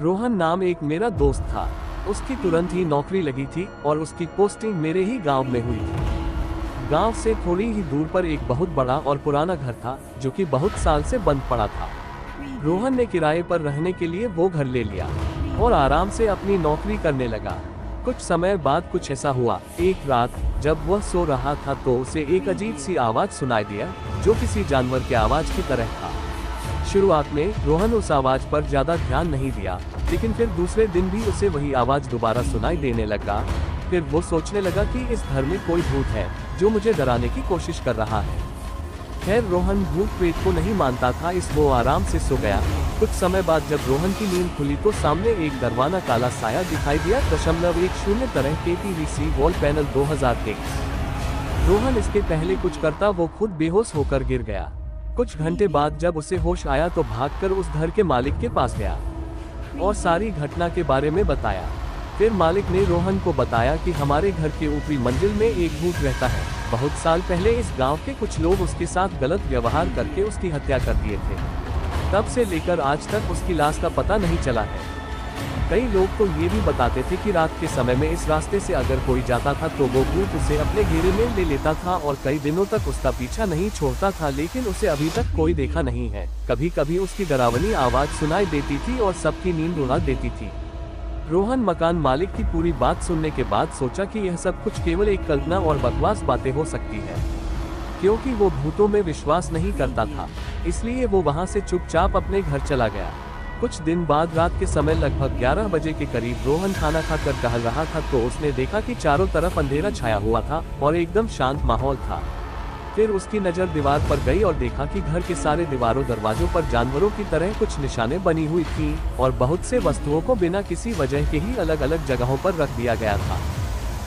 रोहन नाम एक मेरा दोस्त था। उसकी तुरंत ही नौकरी लगी थी और उसकी पोस्टिंग मेरे ही गांव में हुई थी। गांव से थोड़ी ही दूर पर एक बहुत बड़ा और पुराना घर था जो कि बहुत साल से बंद पड़ा था। रोहन ने किराए पर रहने के लिए वो घर ले लिया और आराम से अपनी नौकरी करने लगा। कुछ समय बाद कुछ ऐसा हुआ, एक रात जब वह सो रहा था तो उसे एक अजीब सी आवाज सुनाई दिया जो किसी जानवर के आवाज की तरह था। शुरुआत में रोहन उस आवाज पर ज्यादा ध्यान नहीं दिया, लेकिन फिर दूसरे दिन भी उसे वही आवाज दोबारा सुनाई देने लगा। फिर वो सोचने लगा कि इस घर में कोई भूत है जो मुझे डराने की कोशिश कर रहा है। खैर रोहन भूत प्रेत को नहीं मानता था, इस वो आराम से सो गया। कुछ समय बाद जब रोहन की नींद खुली तो सामने एक दरवाना काला साया दिखाई दिया। 0.10 तरह के पीवीसी वॉल पैनल 2023। रोहन इसके पहले कुछ करता वो खुद बेहोश होकर गिर गया। कुछ घंटे बाद जब उसे होश आया तो भागकर उस घर के मालिक के पास गया और सारी घटना के बारे में बताया। फिर मालिक ने रोहन को बताया कि हमारे घर के ऊपरी मंजिल में एक भूत रहता है। बहुत साल पहले इस गांव के कुछ लोग उसके साथ गलत व्यवहार करके उसकी हत्या कर दिए थे। तब से लेकर आज तक उसकी लाश का पता नहीं चला है। कई लोग तो ये भी बताते थे कि रात के समय में इस रास्ते से अगर कोई जाता था तो वो भूत उसे अपने घेरे में ले लेता था और कई दिनों तक उसका पीछा नहीं छोड़ता था, लेकिन उसे अभी तक कोई देखा नहीं है। कभी कभी उसकी डरावनी आवाज सुनाई देती थी और सबकी नींद उड़ा देती थी। रोहन मकान मालिक की पूरी बात सुनने के बाद सोचा कि यह सब कुछ केवल एक कल्पना और बकवास बातें हो सकती है, क्योंकि वो भूतों में विश्वास नहीं करता था। इसलिए वो वहां से चुपचाप अपने घर चला गया। कुछ दिन बाद रात के समय लगभग 11 बजे के करीब रोहन खाना खाकर टहल रहा था तो उसने देखा कि चारों तरफ अंधेरा छाया हुआ था और एकदम शांत माहौल था। फिर उसकी नज़र दीवार पर गई और देखा कि घर के सारे दीवारों दरवाजों पर जानवरों की तरह कुछ निशाने बनी हुई थी और बहुत से वस्तुओं को बिना किसी वजह के ही अलग अलग जगहों पर रख दिया गया था।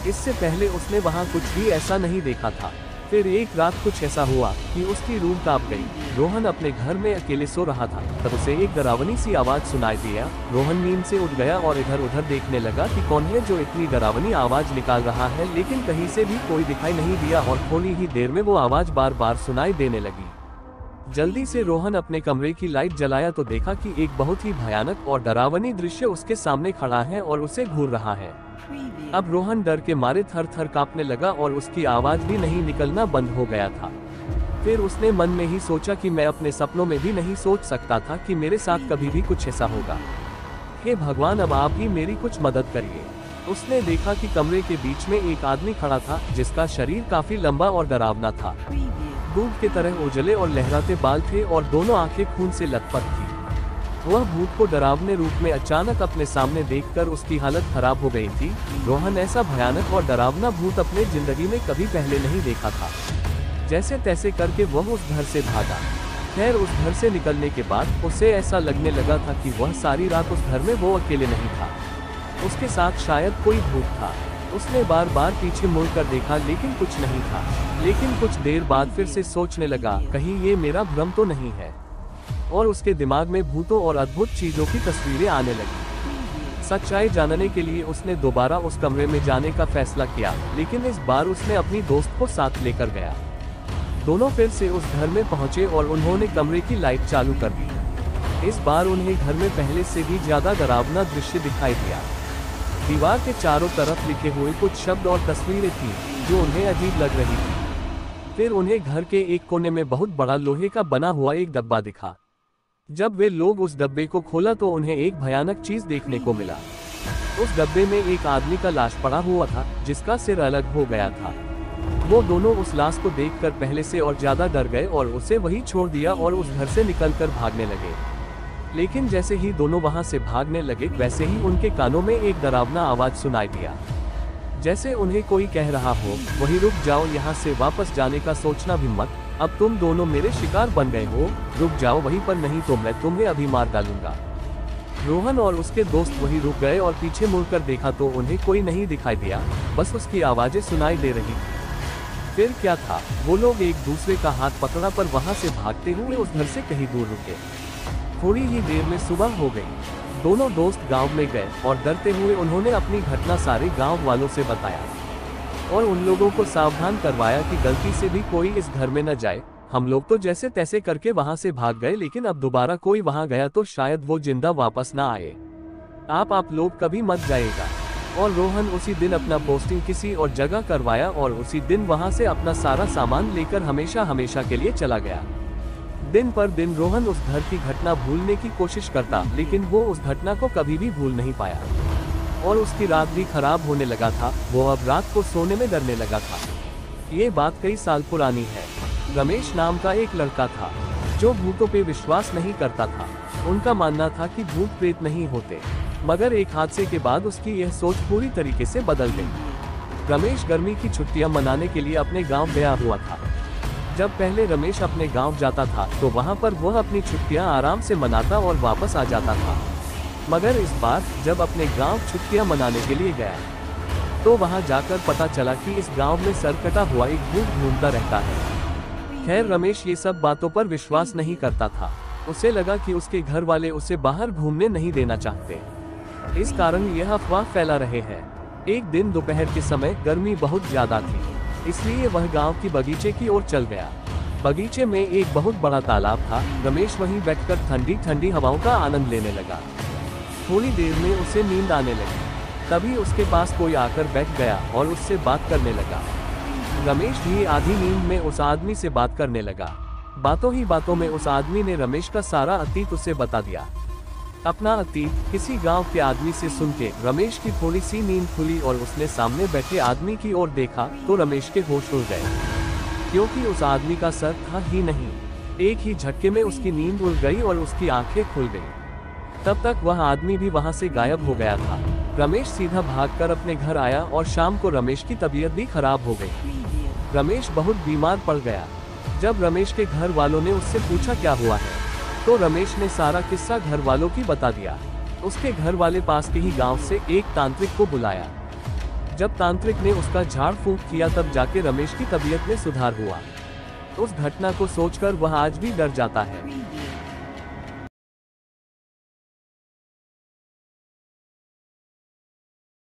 इससे पहले उसने वहां कुछ भी ऐसा नहीं देखा था। फिर एक रात कुछ ऐसा हुआ कि उसकी रूह कांप गई। रोहन अपने घर में अकेले सो रहा था, तब उसे एक डरावनी सी आवाज सुनाई दिया। रोहन नींद से उठ गया और इधर उधर देखने लगा कि कौन है जो इतनी डरावनी आवाज निकाल रहा है, लेकिन कहीं से भी कोई दिखाई नहीं दिया और थोड़ी ही देर में वो आवाज बार बार सुनाई देने लगी। जल्दी से रोहन अपने कमरे की लाइट जलाया तो देखा कि एक बहुत ही भयानक और डरावनी दृश्य उसके सामने खड़ा है और उसे घूर रहा है। अब रोहन डर के मारे थर थर कांपने लगा और उसकी आवाज भी नहीं निकलना बंद हो गया था। फिर उसने मन में ही सोचा कि मैं अपने सपनों में भी नहीं सोच सकता था कि मेरे साथ कभी भी कुछ ऐसा होगा। हे भगवान, अब आप ही मेरी कुछ मदद करिए। उसने देखा कि कमरे के बीच में एक आदमी खड़ा था जिसका शरीर काफी लंबा और डरावना था। दूध की तरह उजले और लहराते बाल थे और दोनों आंखें खून से लथपथ थी। वह भूत को डरावने रूप में अचानक अपने सामने देखकर उसकी हालत खराब हो गई थी। रोहन ऐसा भयानक और डरावना भूत अपने जिंदगी में कभी पहले नहीं देखा था। जैसे तैसे करके वह उस घर से भागा। खैर उस घर से निकलने के बाद उसे ऐसा लगने लगा था कि वह सारी रात उस घर में वो अकेले नहीं था, उसके साथ शायद कोई भूत था। उसने बार बार पीछे मुड़कर देखा लेकिन कुछ नहीं था। लेकिन कुछ देर बाद फिर से सोचने लगा, कहीं ये मेरा भ्रम तो नहीं है, और उसके दिमाग में भूतों और अद्भुत चीजों की तस्वीरें आने लगी। सच्चाई जानने के लिए उसने दोबारा उस कमरे में जाने का फैसला किया, लेकिन इस बार उसने अपनी दोस्त को साथ लेकर गया। दोनों फिर से उस घर में पहुंचे और उन्होंने कमरे की लाइट चालू कर दी। इस बार उन्हें घर में पहले से भी ज्यादा डरावना दृश्य दिखाई दिया। दीवार के चारों तरफ लिखे हुए कुछ शब्द और तस्वीरें थी जो उन्हें अजीब लग रही थी। फिर उन्हें घर के एक कोने में बहुत बड़ा लोहे का बना हुआ एक डब्बा दिखा। जब वे लोग उस डब्बे को खोला तो उन्हें एक भयानक चीज देखने को मिला। उस डब्बे में एक आदमी का लाश पड़ा हुआ था जिसका सिर अलग हो गया था। वो दोनों उस लाश को देखकर पहले से और ज्यादा डर गए और उसे वहीं छोड़ दिया और उस घर से निकलकर भागने लगे। लेकिन जैसे ही दोनों वहां से भागने लगे वैसे ही उनके कानों में एक डरावना आवाज सुनाई दिया, जैसे उन्हें कोई कह रहा हो, वहीं रुक जाओ, यहाँ से वापस जाने का सोचना भी मत, अब तुम दोनों मेरे शिकार बन गए हो, रुक जाओ वहीं पर, नहीं तो मैं तुम्हें अभी मार डालूंगा। रोहन और उसके दोस्त वहीं रुक गए और पीछे मुड़कर देखा तो उन्हें कोई नहीं दिखाई दिया, बस उसकी आवाजें सुनाई दे रही थी। फिर क्या था, वो लोग एक दूसरे का हाथ पकड़ा पर वहां से भागते हुए उस घर से कहीं दूर रुके। थोड़ी ही देर में सुबह हो गई। दोनों दोस्त गांव में गए और डरते हुए उन्होंने अपनी घटना सारे गांव वालों से बताया और उन लोगों को सावधान करवाया कि गलती से भी कोई इस घर में न जाए। हम लोग तो जैसे तैसे करके वहां से भाग गए, लेकिन अब दोबारा कोई वहां गया तो शायद वो जिंदा वापस ना आए। आप लोग कभी मत जाएगा। और रोहन उसी दिन अपना पोस्टिंग किसी और जगह करवाया और उसी दिन वहां से अपना सारा सामान लेकर हमेशा हमेशा के लिए चला गया। दिन पर दिन रोहन उस घर की घटना भूलने की कोशिश करता, लेकिन वो उस घटना को कभी भी भूल नहीं पाया और उसकी रात भी खराब होने लगा था। वो अब रात को सोने में डरने लगा था। ये बात कई साल पुरानी है। रमेश नाम का एक लड़का था जो भूतों पे विश्वास नहीं करता था। उनका मानना था कि भूत प्रेत नहीं होते, मगर एक हादसे के बाद उसकी यह सोच पूरी तरीके से बदल गई। रमेश गर्मी की छुट्टियां मनाने के लिए अपने गांव गया हुआ था। जब पहले रमेश अपने गांव जाता था तो वहां पर वह अपनी छुट्टियां आराम से मनाता और वापस आ जाता था, मगर इस बार जब अपने गांव छुट्टियां मनाने के लिए गया तो वहां जाकर पता चला कि इस गांव में सर कटा हुआ एक भूत घूमता रहता है। खैर, रमेश ये सब बातों पर विश्वास नहीं करता था। उसे लगा कि उसके घर वाले उसे बाहर घूमने नहीं देना चाहते, इस कारण यह अफवाह फैला रहे हैं। एक दिन दोपहर के समय गर्मी बहुत ज्यादा थी, इसलिए वह गांव की बगीचे की ओर चल गया। बगीचे में एक बहुत बड़ा तालाब था। रमेश वहीं बैठकर ठंडी ठंडी हवाओं का आनंद लेने लगा। थोड़ी देर में उसे नींद आने लगी। तभी उसके पास कोई आकर बैठ गया और उससे बात करने लगा। रमेश भी आधी नींद में उस आदमी से बात करने लगा। बातों ही बातों में उस आदमी ने रमेश का सारा अतीत उसे बता दिया। अपना अतीत किसी गांव के आदमी से सुन के रमेश की थोड़ी सी नींद खुली और उसने सामने बैठे आदमी की ओर देखा तो रमेश के होश उड़ गए, क्योंकि उस आदमी का सर था ही नहीं। एक ही झटके में उसकी नींद उड़ गई और उसकी आंखें खुल गईं। तब तक वह आदमी भी वहां से गायब हो गया था। रमेश सीधा भागकर अपने घर आया और शाम को रमेश की तबीयत भी खराब हो गई। रमेश बहुत बीमार पड़ गया। जब रमेश के घर वालों ने उससे पूछा क्या हुआ है, तो रमेश ने सारा किस्सा घर वालों की बता दिया। उसके घर वाले पास के ही गांव से एक तांत्रिक को बुलाया। जब तांत्रिक ने उसका झाड़ फूंक किया तब जाके रमेश की तबीयत में सुधार हुआ। उस घटना को सोचकर वह आज भी डर जाता है।